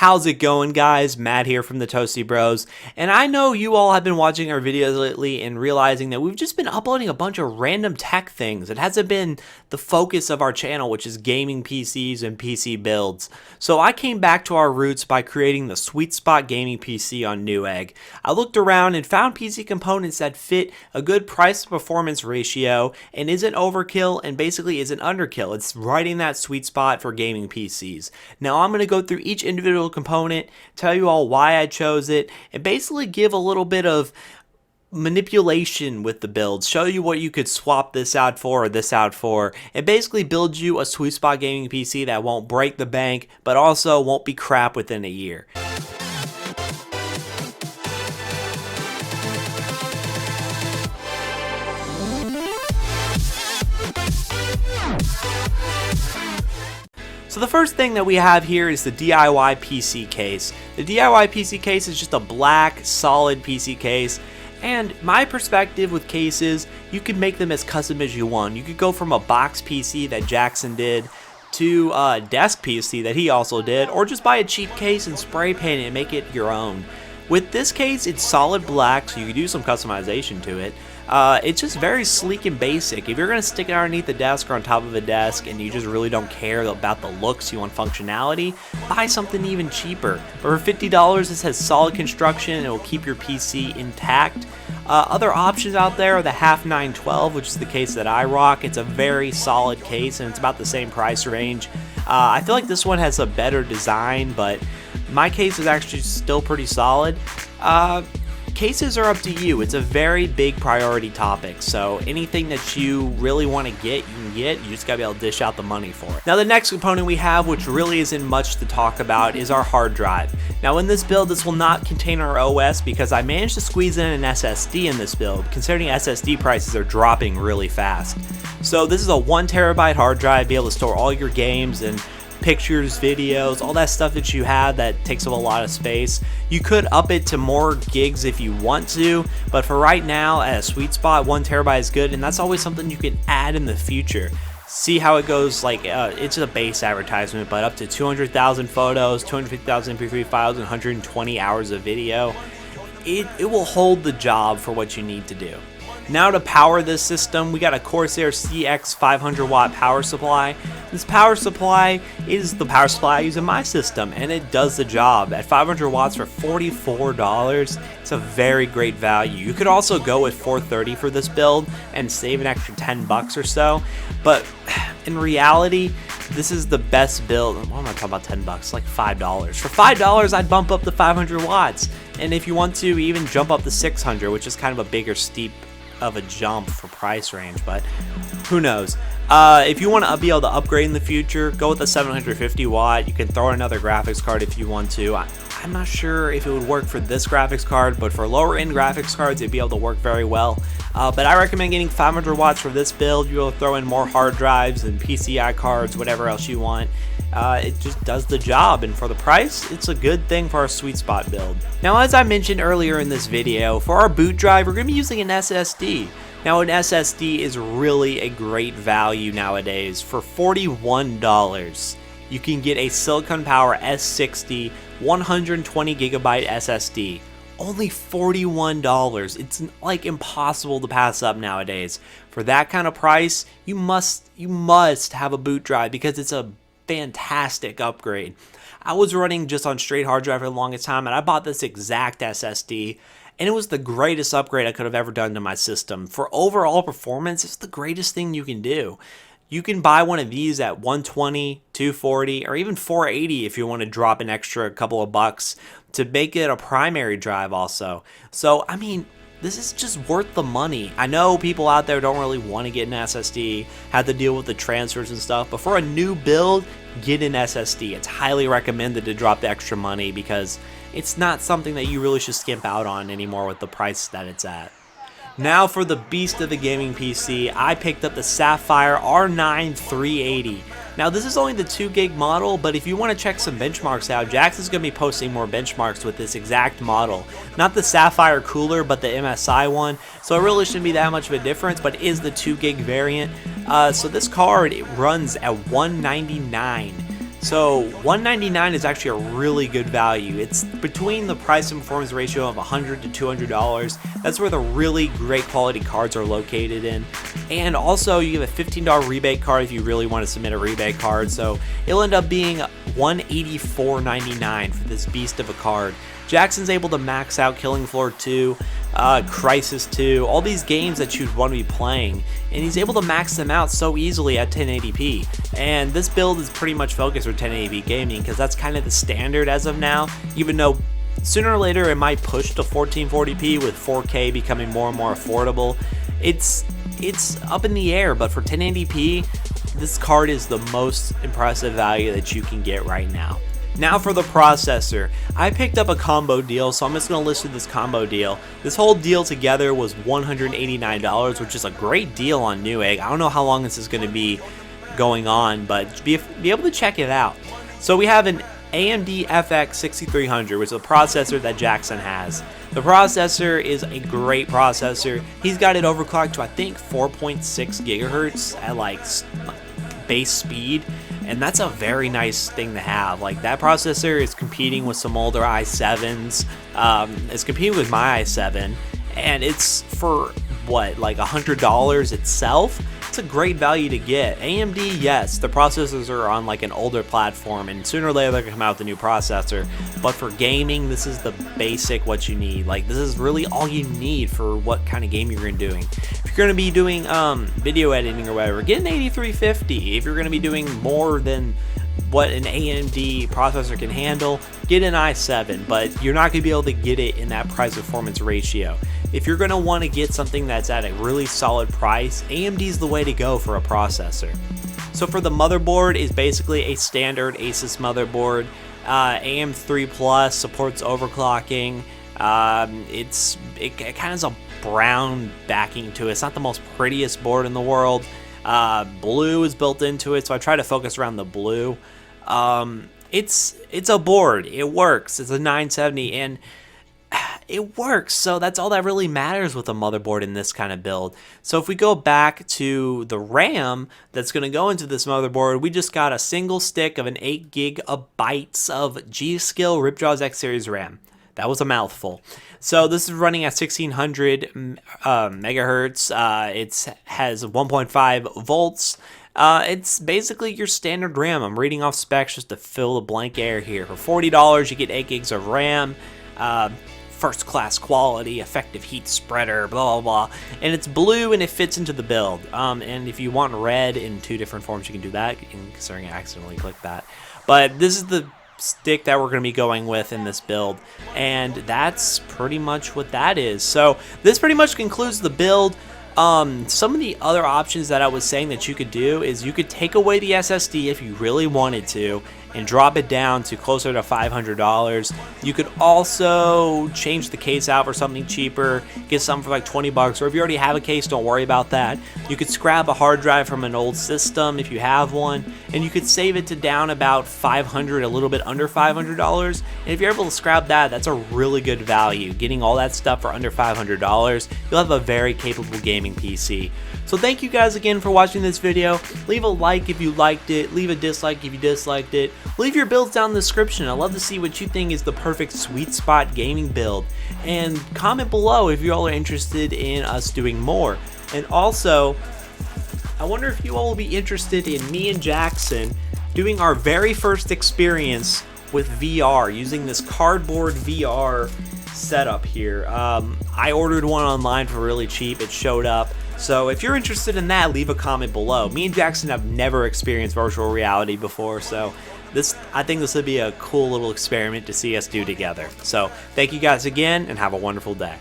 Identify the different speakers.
Speaker 1: How's it going, guys? Matt here from the Toasty Bros, and I know you all have been watching our videos lately and realizing that we've just been uploading a bunch of random tech things. It hasn't been the focus of our channel, which is gaming PCs and PC builds. So I came back to our roots by creating the Sweet Spot Gaming PC on Newegg. I looked around and found PC components that fit a good price-to-performance ratio and isn't overkill and basically isn't underkill. It's right in that sweet spot for gaming PCs. Now I'm going to go through each individual component, tell you all why I chose it, and basically give a little bit of manipulation with the builds, show you what you could swap this out for or this out for, and basically build you a sweet spot gaming PC that won't break the bank, but also won't be crap within a year. So the first thing that we have here is the DIY PC case. The DIY PC case is just a black, solid PC case. And my perspective with cases, you can make them as custom as you want. You could go from a box PC that Jackson did to a desk PC that he also did, or just buy a cheap case and spray paint it and make it your own. With this case, it's solid black, so you can do some customization to it. It's just very sleek and basic. If you're going to stick it underneath the desk or on top of a desk and you just really don't care about the looks, you want functionality, buy something even cheaper. But for $50, this has solid construction and it will keep your PC intact. Other options out there are the half 912, which is the case that I rock. It's a very solid case and it's about the same price range. I feel like this one has a better design, but my case is actually still pretty solid. Cases are up to you. It's a very big priority topic, so anything that you really want to get, you can get. You just gotta be able to dish out the money for it. Now the next component we have, which really isn't much to talk about, is our hard drive. Now in this build, this will not contain our OS because I managed to squeeze in an SSD in this build, considering SSD prices are dropping really fast. So this is a 1 terabyte hard drive, be able to store all your games and pictures, videos, all that stuff that you have that takes up a lot of space. You could up it to more gigs if you want to, but for right now at a sweet spot, 1 terabyte is good, and that's always something you can add in the future. See how it goes. Like it's a base advertisement, but up to 200,000 photos, 250,000 MP3 files, and 120 hours of video. It will hold the job for what you need to do. Now to power this system, we got a Corsair CX 500 watt power supply. This power supply is the power supply I use in my system, and it does the job. At 500 watts for $44, it's a very great value. You could also go with 430 for this build and save an extra 10 bucks or so, but in reality, this is the best build. What am I talking about? 10 bucks, like $5. For $5, I'd bump up to 500 watts, and if you want to, even jump up to 600, which is kind of a bigger steep of a jump for price range, but who knows. If you want to be able to upgrade in the future, go with the 750 watt. You can throw in another graphics card if you want to. I'm not sure if it would work for this graphics card, but for lower end graphics cards it'd be able to work very well. But I recommend getting 500 watts for this build. You'll throw in more hard drives and PCI cards, whatever else you want. It just does the job, and for the price, it's a good thing for our sweet spot build. Now, as I mentioned earlier in this video, for our boot drive, we're going to be using an SSD. Now, an SSD is really a great value nowadays. For $41, you can get a Silicon Power S60 120 gigabyte SSD. Only $41. It's like impossible to pass up nowadays. For that kind of price, you must have a boot drive because it's a fantastic upgrade. I was running just on straight hard drive for the longest time, and I bought this exact SSD, and it was the greatest upgrade I could have ever done to my system. For overall performance, it's the greatest thing you can do. You can buy one of these at 120, 240, or even 480 if you want to drop an extra couple of bucks to make it a primary drive also. So, I mean, this is just worth the money. I know people out there don't really want to get an SSD, have to deal with the transfers and stuff, but for a new build, get an SSD. It's highly recommended to drop the extra money because it's not something that you really should skimp out on anymore with the price that it's at. Now for the beast of the gaming PC, I picked up the Sapphire R9 380. Now this is only the 2 gig model, but if you want to check some benchmarks out, Jackson's going to be posting more benchmarks with this exact model. Not the Sapphire cooler, but the MSI one, so it really shouldn't be that much of a difference, but it is the 2 gig variant. So this card, it runs at $199. So $199 is actually a really good value. It's between the price and performance ratio of $100 to $200. That's where the really great quality cards are located in. And also you have a $15 rebate card if you really want to submit a rebate card. So it'll end up being $184.99 for this beast of a card. Jackson's able to max out Killing Floor 2, Crisis 2, all these games that you'd want to be playing, and he's able to max them out so easily at 1080p. And this build is pretty much focused for 1080p gaming because that's kind of the standard as of now, even though sooner or later it might push to 1440p with 4K becoming more and more affordable. It's up in the air, but for 1080p, this card is the most impressive value that you can get right now. Now for the processor. I picked up a combo deal, so I'm just going to list this combo deal. This whole deal together was $189, which is a great deal on Newegg. I don't know how long this is going to be going on, but be able to check it out. So we have an AMD FX 6300, which is a processor that Jackson has. The processor is a great processor. He's got it overclocked to I think 4.6 gigahertz at like base speed, and that's a very nice thing to have. Like, that processor is competing with some older i7s. It's competing with my i7, and it's for what, like $100 itself. It's a great value to get. AMD, yes, the processors are on like an older platform, and sooner or later they're gonna come out with a new processor. But for gaming, this is the basic what you need. Like, this is really all you need for what kind of game you're doing. If you're gonna be doing video editing or whatever, get an 8350. If you're gonna be doing more than what an AMD processor can handle, get an i7, but you're not gonna be able to get it in that price performance ratio. If you're gonna want to get something that's at a really solid price, AMD is the way to go for a processor. So for the motherboard, is basically a standard Asus motherboard. AM3 Plus supports overclocking. It kind of has a brown backing to it. It's not the most prettiest board in the world. Blue is built into it, so I try to focus around the blue. It's a board. It works. It's a 970, and it works. So that's all that really matters with a motherboard in this kind of build. So if we go back to the RAM that's going to go into this motherboard, we just got a single stick of an 8 gigabytes of G.Skill Ripjaws X Series RAM. That was a mouthful. So this is running at 1600 megahertz. It has 1.5 volts. It's basically your standard RAM. I'm reading off specs just to fill the blank air here. For $40, you get 8 gigs of RAM, first class quality, effective heat spreader, blah, blah, blah. And it's blue and it fits into the build. And if you want red in 2 different forms, you can do that, considering I accidentally clicked that. But this is the stick that we're going to be going with in this build, and that's pretty much what that is. So this pretty much concludes the build. Some of the other options that I was saying that you could do is you could take away the SSD if you really wanted to and drop it down to closer to $500. You could also change the case out for something cheaper, get something for like 20 bucks, or if you already have a case, don't worry about that. You could scrap a hard drive from an old system if you have one, and you could save it to down about $500, a little bit under $500. And if you're able to scrap that, that's a really good value. Getting all that stuff for under $500, you'll have a very capable gaming PC. So thank you guys again for watching this video. Leave a like if you liked it, leave a dislike if you disliked it. Leave your builds down in the description. I'd love to see what you think is the perfect sweet spot gaming build. And comment below if you all are interested in us doing more. And also, I wonder if you all will be interested in me and Jackson doing our very first experience with VR, using this cardboard VR setup here. I ordered one online for really cheap. It showed up. So if you're interested in that, leave a comment below. Me and Jackson have never experienced virtual reality before, so I think this would be a cool little experiment to see us do together. So thank you guys again, and have a wonderful day.